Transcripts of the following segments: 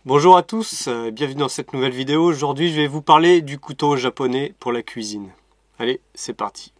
Bonjour à tous, bienvenue dans cette nouvelle vidéo. Aujourd'hui je vais vous parler du couteau japonais pour la cuisine. Allez, c'est parti.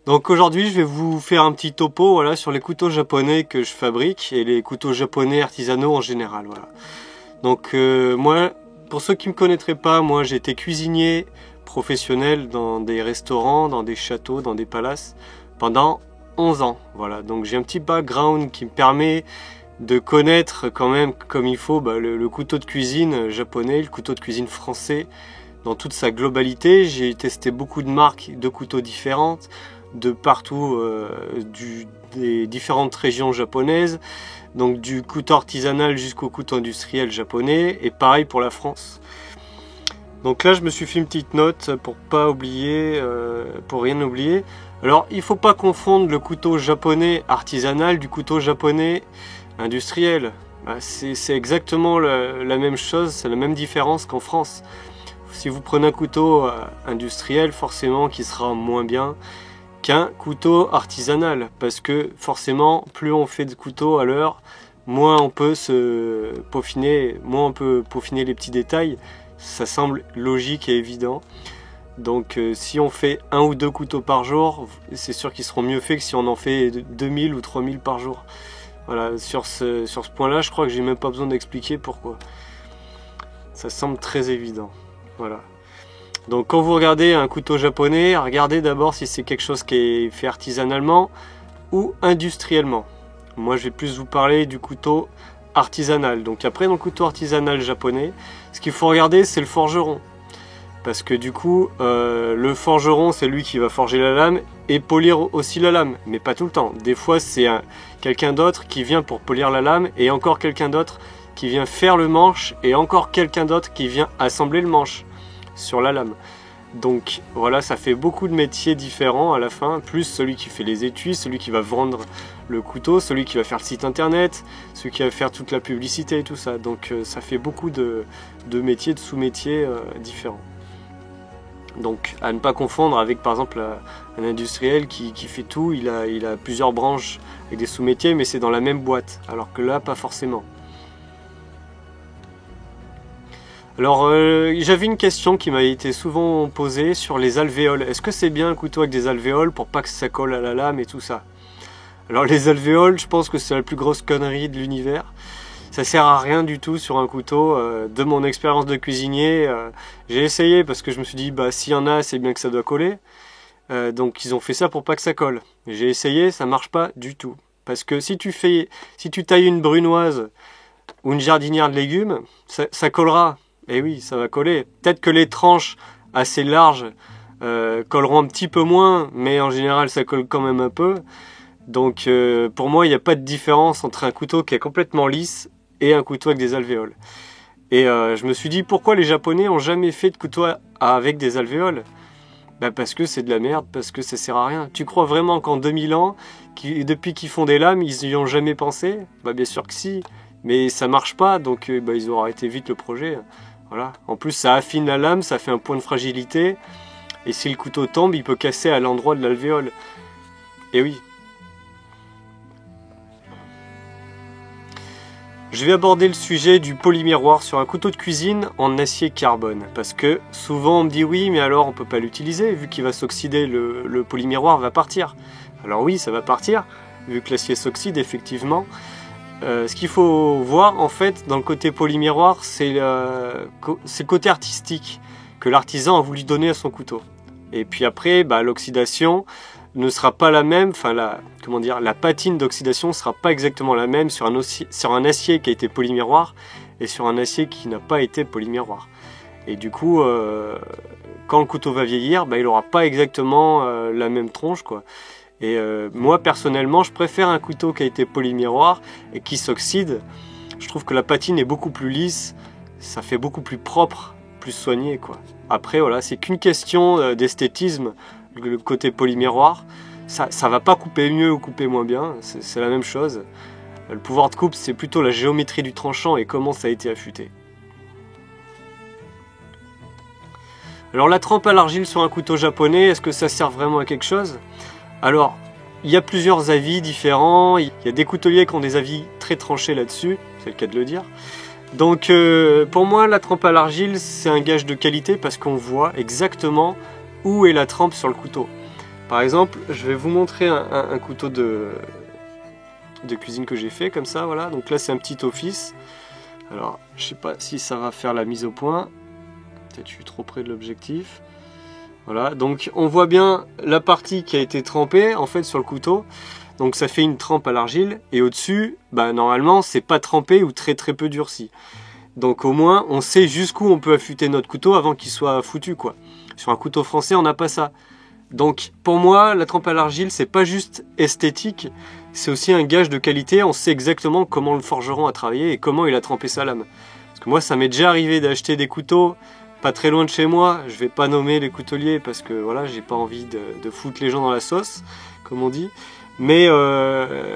Donc aujourd'hui je vais vous faire un petit topo sur les couteaux japonais que je fabrique et les couteaux japonais artisanaux en général. Donc moi, pour ceux qui ne me connaîtraient pas, moi j'ai été cuisinier professionnel dans des restaurants, dans des châteaux, dans des palaces pendant 11 ans. Donc j'ai un petit background qui me permet de connaître quand même comme il faut le couteau de cuisine japonais, le couteau de cuisine français dans toute sa globalité. J'ai testé beaucoup de marques de couteaux différentes de partout, des différentes régions japonaises, donc du couteau artisanal jusqu'au couteau industriel japonais, et pareil pour la France. Donc là je me suis fait une petite note pour pas oublier, pour rien oublier. Alors il faut pas confondre le couteau japonais artisanal du couteau japonais industriel. C'est exactement la même chose, c'est la même différence qu'en France. Si vous prenez un couteau industriel, forcément qui sera moins bien qu'un couteau artisanal, parce que forcément plus on fait de couteaux à l'heure, moins on peut se peaufiner, moins on peut peaufiner les petits détails. Ça semble logique et évident. Donc si on fait 1 ou 2 couteaux par jour, c'est sûr qu'ils seront mieux faits que si on en fait 2000 ou 3000 par jour. Voilà, sur ce point là je crois que j'ai même pas besoin d'expliquer pourquoi. Ça semble très évident. Voilà. Donc quand vous regardez un couteau japonais, regardez d'abord si c'est quelque chose qui est fait artisanalement ou industriellement. Moi je vais plus vous parler du couteau artisanal. Donc après dans le couteau artisanal japonais, ce qu'il faut regarder c'est le forgeron. Parce que du coup le forgeron c'est lui qui va forger la lame et polir aussi la lame. Mais pas tout le temps. Des fois c'est quelqu'un d'autre qui vient pour polir la lame et encore quelqu'un d'autre qui vient faire le manche et encore quelqu'un d'autre qui vient assembler le manche sur la lame. Donc voilà, ça fait beaucoup de métiers différents à la fin, plus celui qui fait les étuis, celui qui va vendre le couteau, celui qui va faire le site internet, celui qui va faire toute la publicité et tout ça. Donc ça fait beaucoup de métiers, de sous-métiers différents. Donc à ne pas confondre avec par exemple un industriel qui fait tout, il a plusieurs branches avec des sous-métiers, mais c'est dans la même boîte, alors que là pas forcément. Alors j'avais une question qui m'a été souvent posée sur les alvéoles. Est-ce que c'est bien un couteau avec des alvéoles pour pas que ça colle à la lame et tout ça? Alors les alvéoles, je pense que c'est la plus grosse connerie de l'univers. Ça sert à rien du tout sur un couteau. De mon expérience de cuisinier, j'ai essayé parce que je me suis dit s'il y en a, c'est bien que ça doit coller. Donc ils ont fait ça pour pas que ça colle. J'ai essayé, ça marche pas du tout. Parce que si tu tailles une brunoise ou une jardinière de légumes, ça collera. Et oui, ça va coller. Peut-être que les tranches assez larges colleront un petit peu moins, mais en général ça colle quand même un peu. Donc pour moi, il n'y a pas de différence entre un couteau qui est complètement lisse et un couteau avec des alvéoles. Et je me suis dit, pourquoi les Japonais ont jamais fait de couteau avec des alvéoles? Parce que c'est de la merde, parce que ça sert à rien. Tu crois vraiment qu'en 2000 ans, depuis qu'ils font des lames, ils n'y ont jamais pensé? Bien sûr que si, mais ça marche pas, donc ils ont arrêté vite le projet. Voilà. En plus ça affine la lame, ça fait un point de fragilité, et si le couteau tombe, il peut casser à l'endroit de l'alvéole. Et oui. Je vais aborder le sujet du polymiroir sur un couteau de cuisine en acier carbone, parce que souvent on me dit oui, mais alors on peut pas l'utiliser, vu qu'il va s'oxyder, le polymiroir va partir. Alors oui, ça va partir, vu que l'acier s'oxyde effectivement. Ce qu'il faut voir en fait dans le côté polymiroir, c'est le côté artistique que l'artisan a voulu donner à son couteau. Et puis après, l'oxydation ne sera pas la même, la patine d'oxydation ne sera pas exactement la même sur un acier qui a été polymiroir et sur un acier qui n'a pas été polymiroir. Et du coup, quand le couteau va vieillir, il n'aura pas exactement la même tronche, quoi. Et moi personnellement je préfère un couteau qui a été polymiroir et qui s'oxyde. Je trouve que la patine est beaucoup plus lisse, ça fait beaucoup plus propre, plus soigné, quoi. Après, voilà, c'est qu'une question d'esthétisme, le côté polymiroir. Ça va pas couper mieux ou couper moins bien, c'est la même chose. Le pouvoir de coupe, c'est plutôt la géométrie du tranchant et comment ça a été affûté. Alors la trempe à l'argile sur un couteau japonais, est-ce que ça sert vraiment à quelque chose? Alors, il y a plusieurs avis différents, il y a des couteliers qui ont des avis très tranchés là-dessus, c'est le cas de le dire. Donc pour moi, la trempe à l'argile, c'est un gage de qualité parce qu'on voit exactement où est la trempe sur le couteau. Par exemple, je vais vous montrer un couteau de cuisine que j'ai fait comme ça, voilà. Donc là, c'est un petit office. Alors, je sais pas si ça va faire la mise au point. Peut-être je suis trop près de l'objectif. Voilà, donc on voit bien la partie qui a été trempée en fait sur le couteau. Donc ça fait une trempe à l'argile et au-dessus, bah, normalement, c'est pas trempé ou très peu durci. Donc au moins, on sait jusqu'où on peut affûter notre couteau avant qu'il soit foutu, quoi. Sur un couteau français, on n'a pas ça. Donc pour moi, la trempe à l'argile, c'est pas juste esthétique, c'est aussi un gage de qualité. On sait exactement comment le forgeron a travaillé et comment il a trempé sa lame. Parce que moi, ça m'est déjà arrivé d'acheter des couteaux pas très loin de chez moi. Je vais pas nommer les couteliers parce que voilà, j'ai pas envie de foutre les gens dans la sauce, comme on dit. Mais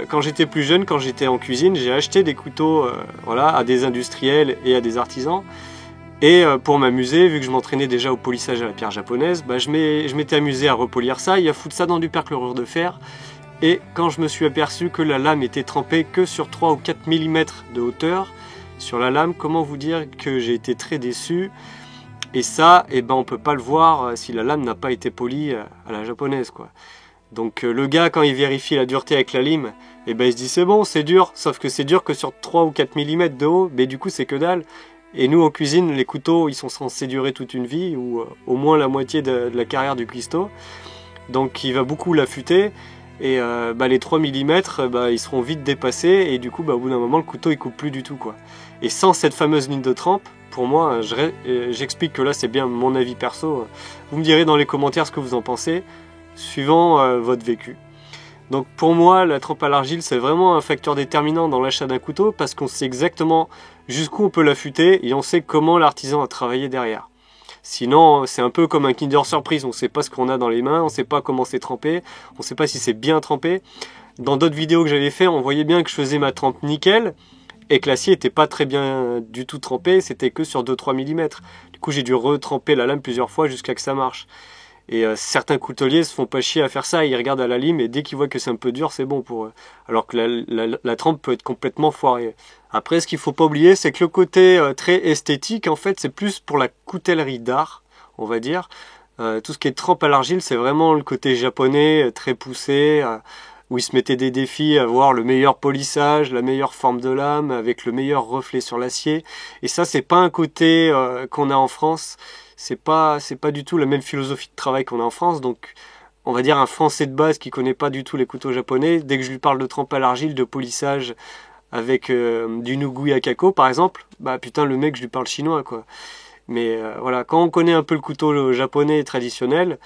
quand j'étais plus jeune, quand j'étais en cuisine, j'ai acheté des couteaux voilà, à des industriels et à des artisans. Et pour m'amuser, vu que je m'entraînais déjà au polissage à la pierre japonaise, bah, je m'étais amusé à repolir ça et à foutre ça dans du perchlorure de fer. Et quand je me suis aperçu que la lame était trempée que sur 3 ou 4 mm de hauteur sur la lame, comment vous dire que j'ai été très déçu. Et ça, eh ben, on ne peut pas le voir si la lame n'a pas été polie à la japonaise, quoi. Donc le gars, quand il vérifie la dureté avec la lime, eh ben, il se dit c'est bon, c'est dur, sauf que c'est dur que sur 3 ou 4 mm de haut, mais du coup c'est que dalle. Et nous en cuisine, les couteaux, ils sont censés durer toute une vie, ou au moins la moitié de la carrière du cuistot. Donc il va beaucoup l'affûter, et bah, les 3 mm, bah, ils seront vite dépassés, et du coup bah, au bout d'un moment, le couteau il coupe plus du tout, quoi. Et sans cette fameuse ligne de trempe, pour moi, j'explique que là c'est bien mon avis perso, vous me direz dans les commentaires ce que vous en pensez, suivant votre vécu. Donc pour moi, la trempe à l'argile, c'est vraiment un facteur déterminant dans l'achat d'un couteau parce qu'on sait exactement jusqu'où on peut l'affûter et on sait comment l'artisan a travaillé derrière. Sinon, c'est un peu comme un Kinder Surprise, on ne sait pas ce qu'on a dans les mains, on ne sait pas comment c'est trempé, on ne sait pas si c'est bien trempé. Dans d'autres vidéos que j'avais fait, on voyait bien que je faisais ma trempe nickel et que l'acier n'était pas très bien du tout trempé, c'était que sur 2-3 mm. Du coup, j'ai dû retremper la lame plusieurs fois jusqu'à que ça marche. Et certains couteliers se font pas chier à faire ça, ils regardent à la lime et dès qu'ils voient que c'est un peu dur, c'est bon pour eux. Alors que la trempe peut être complètement foirée. Après, ce qu'il faut pas oublier, c'est que le côté très esthétique, en fait, c'est plus pour la coutellerie d'art, on va dire. Tout ce qui est trempe à l'argile, c'est vraiment le côté japonais, très poussé, où ils se mettaient des défis à voir le meilleur polissage, la meilleure forme de lame, avec le meilleur reflet sur l'acier. Et ça, c'est pas un côté qu'on a en France. C'est pas du tout la même philosophie de travail qu'on a en France, donc on va dire un Français de base qui connaît pas du tout les couteaux japonais, dès que je lui parle de trempe à l'argile, de polissage avec du Nugu Yakako par exemple, bah putain le mec je lui parle chinois quoi. Mais voilà, quand on connaît un peu le couteau japonais traditionnel,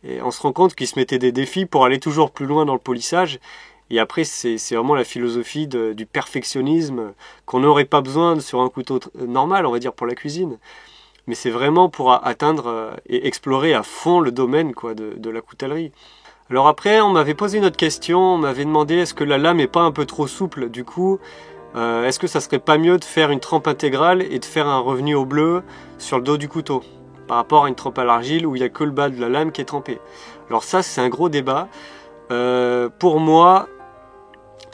et on se rend compte qu'il se mettait des défis pour aller toujours plus loin dans le polissage. Et après, c'est vraiment la philosophie du perfectionnisme qu'on n'aurait pas besoin sur un couteau normal, on va dire, pour la cuisine. Mais c'est vraiment pour atteindre et explorer à fond le domaine quoi, de la coutellerie. Alors après, on m'avait posé une autre question, on m'avait demandé est-ce que la lame est pas un peu trop souple du coup est-ce que ça serait pas mieux de faire une trempe intégrale et de faire un revenu au bleu sur le dos du couteau par rapport à une trempe à l'argile où il n'y a que le bas de la lame qui est trempé. Alors ça, c'est un gros débat. Pour moi,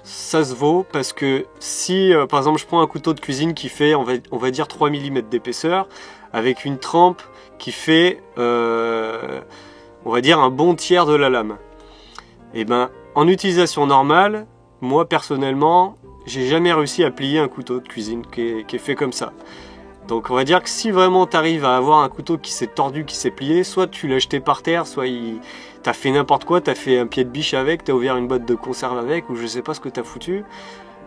ça se vaut parce que si, par exemple, je prends un couteau de cuisine qui fait, on va dire 3 mm d'épaisseur, avec une trempe qui fait, on va dire, un bon tiers de la lame. Et ben, en utilisation normale, moi, personnellement, j'ai jamais réussi à plier un couteau de cuisine qui est fait comme ça. Donc on va dire que si vraiment tu arrives à avoir un couteau qui s'est tordu, qui s'est plié, soit tu l'as jeté par terre, soit t'as fait n'importe quoi, t'as fait un pied de biche avec, t'as ouvert une boîte de conserve avec, ou je sais pas ce que t'as foutu.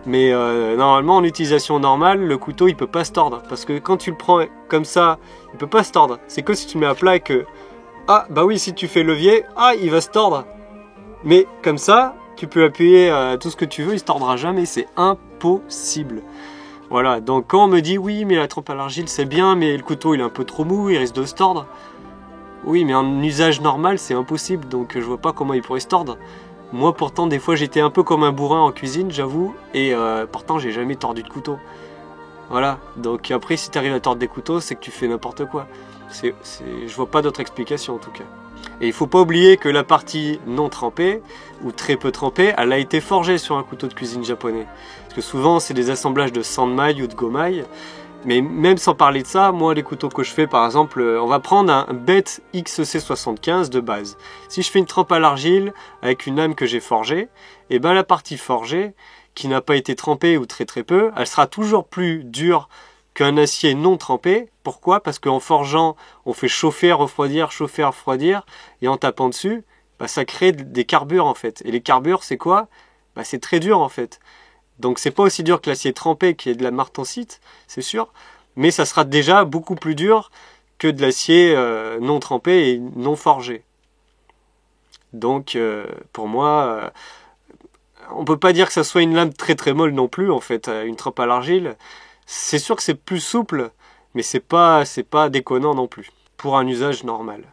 Mais normalement en utilisation normale, le couteau il peut pas se tordre. Parce que quand tu le prends comme ça, il peut pas se tordre. C'est que si tu le mets à plat et que... Ah bah oui, si tu fais levier, ah il va se tordre. Mais comme ça, tu peux appuyer tout ce que tu veux, il se tordra jamais, c'est impossible. Voilà, donc quand on me dit oui mais la trempe à l'argile c'est bien mais le couteau il est un peu trop mou, il risque de se tordre. Oui mais en usage normal c'est impossible, donc je vois pas comment il pourrait se tordre. Moi pourtant des fois j'étais un peu comme un bourrin en cuisine j'avoue, et pourtant j'ai jamais tordu de couteau. Voilà, donc après si tu arrives à tordre des couteaux c'est que tu fais n'importe quoi. Je vois pas d'autre explication en tout cas. Et il faut pas oublier que la partie non trempée, ou très peu trempée, elle a été forgée sur un couteau de cuisine japonais. Parce que souvent c'est des assemblages de sanmaï ou de gomaï. Mais même sans parler de ça, moi les couteaux que je fais par exemple, on va prendre un BET XC75 de base. Si je fais une trempe à l'argile avec une lame que j'ai forgée, et ben la partie forgée, qui n'a pas été trempée ou très peu, elle sera toujours plus dure qu'un acier non trempé. Pourquoi? Parce qu'en forgeant, on fait chauffer, refroidir, et en tapant dessus, bah, ça crée des carbures en fait. Et les carbures, c'est quoi? Bah, c'est très dur en fait. Donc c'est pas aussi dur que l'acier trempé qui est de la martensite, c'est sûr, mais ça sera déjà beaucoup plus dur que de l'acier non trempé et non forgé. Donc pour moi, on peut pas dire que ça soit une lame très molle non plus en fait, une trempe à l'argile. C'est sûr que c'est plus souple, mais c'est pas déconnant non plus, pour un usage normal.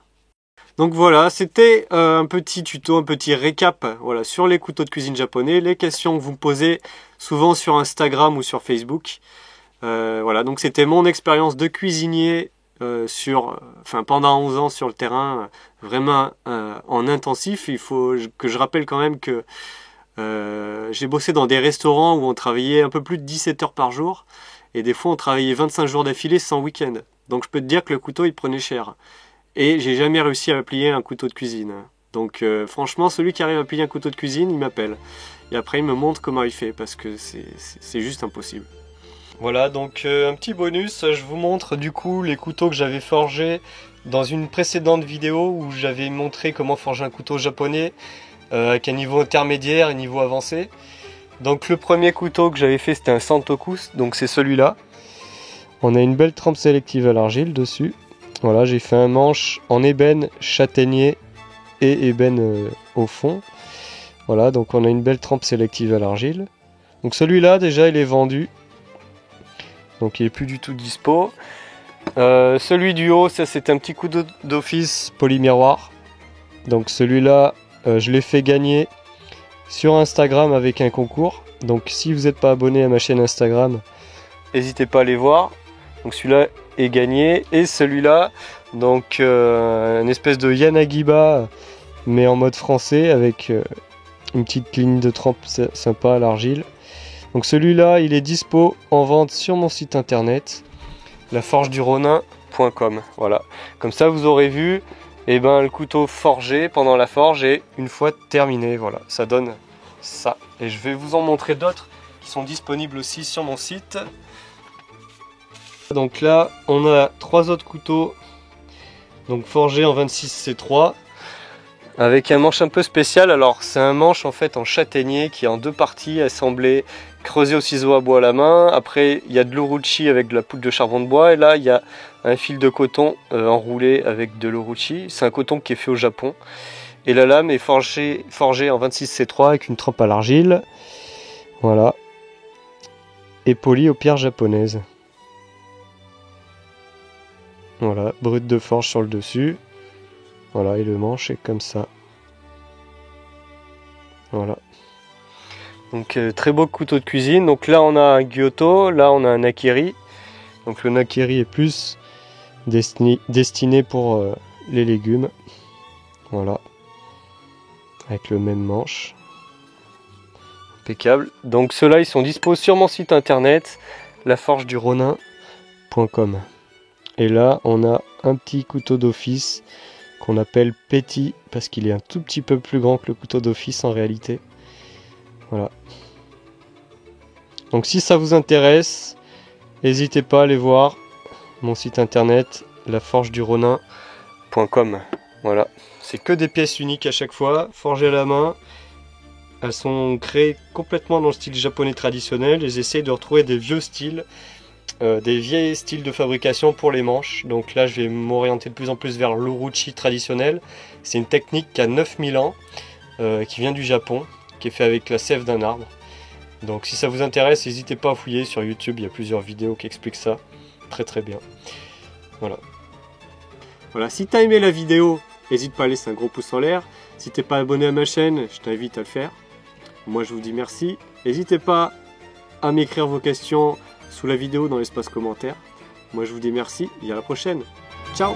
Donc voilà, c'était un petit tuto, un petit récap voilà, sur les couteaux de cuisine japonais, les questions que vous me posez souvent sur Instagram ou sur Facebook. Voilà, donc c'était mon expérience de cuisinier pendant 11 ans sur le terrain, vraiment en intensif. Il faut que je rappelle quand même que j'ai bossé dans des restaurants où on travaillait un peu plus de 17 heures par jour. Et des fois, on travaillait 25 jours d'affilée sans week-end. Donc je peux te dire que le couteau, il prenait cher. Et j'ai jamais réussi à plier un couteau de cuisine. Donc franchement, celui qui arrive à plier un couteau de cuisine, il m'appelle. Et après, il me montre comment il fait, parce que c'est juste impossible. Voilà, donc un petit bonus, je vous montre du coup les couteaux que j'avais forgés dans une précédente vidéo où j'avais montré comment forger un couteau japonais avec un niveau intermédiaire et niveau avancé. Donc le premier couteau que j'avais fait c'était un Santoku, donc c'est celui-là. On a une belle trempe sélective à l'argile dessus. Voilà, j'ai fait un manche en ébène, châtaignier et ébène au fond. Voilà, donc on a une belle trempe sélective à l'argile. Donc celui-là déjà il est vendu. Donc il est plus du tout dispo. Celui du haut, ça c'est un petit couteau d'office polymiroir. Donc celui-là, je l'ai fait gagner sur Instagram avec un concours. Donc si vous n'êtes pas abonné à ma chaîne Instagram, n'hésitez pas à aller voir. Donc celui-là est gagné. Et celui-là, donc une espèce de Yanagiba, mais en mode français, avec une petite ligne de trempe sympa à l'argile. Donc celui-là, il est dispo en vente sur mon site internet, laforgeduronin.com. Voilà, comme ça vous aurez vu le couteau forgé pendant la forge et une fois terminé, voilà, ça donne ça. Et je vais vous en montrer d'autres qui sont disponibles aussi sur mon site. Donc là, on a 3 autres couteaux donc forgés en 26C3 avec un manche un peu spécial. Alors c'est un manche en fait en châtaignier qui est en 2 parties assemblées, creusé au ciseau à bois à la main. Après il y a de l'uruchi avec de la poudre de charbon de bois et là il y a un fil de coton enroulé avec de l'uruchi. C'est un coton qui est fait au Japon. Et la lame est forgée en 26C3 avec une trempe à l'argile. Voilà. Et polie aux pierres japonaises. Voilà, brut de forge sur le dessus. Voilà, et le manche est comme ça. Voilà. Donc très beau couteau de cuisine. Donc là on a un Gyuto, là on a un Nakiri. Donc le Nakiri est plus destiné pour les légumes. Voilà. Avec le même manche. Impeccable. Donc ceux-là ils sont dispo sur mon site internet, laforgeduronin.com. Et là on a un petit couteau d'office qu'on appelle petit parce qu'il est un tout petit peu plus grand que le couteau d'office en réalité. Voilà. Donc si ça vous intéresse, n'hésitez pas à aller voir mon site internet laforgeduronin.com. Voilà. C'est que des pièces uniques à chaque fois, forgées à la main. Elles sont créées complètement dans le style japonais traditionnel et j'essaie de retrouver des vieux styles. Des vieilles styles de fabrication pour les manches. Donc là je vais m'orienter de plus en plus vers l'uruchi traditionnel. C'est une technique qui a 9000 ans, qui vient du Japon, qui est fait avec la sève d'un arbre. Donc si ça vous intéresse, n'hésitez pas à fouiller sur YouTube, il y a plusieurs vidéos qui expliquent ça très bien. Voilà. Voilà, si t'as aimé la vidéo, n'hésite pas à laisser un gros pouce en l'air. Si t'es pas abonné à ma chaîne, je t'invite à le faire. Moi je vous dis merci. N'hésitez pas à m'écrire vos questions sous la vidéo dans l'espace commentaire. Moi je vous dis merci et à la prochaine. Ciao.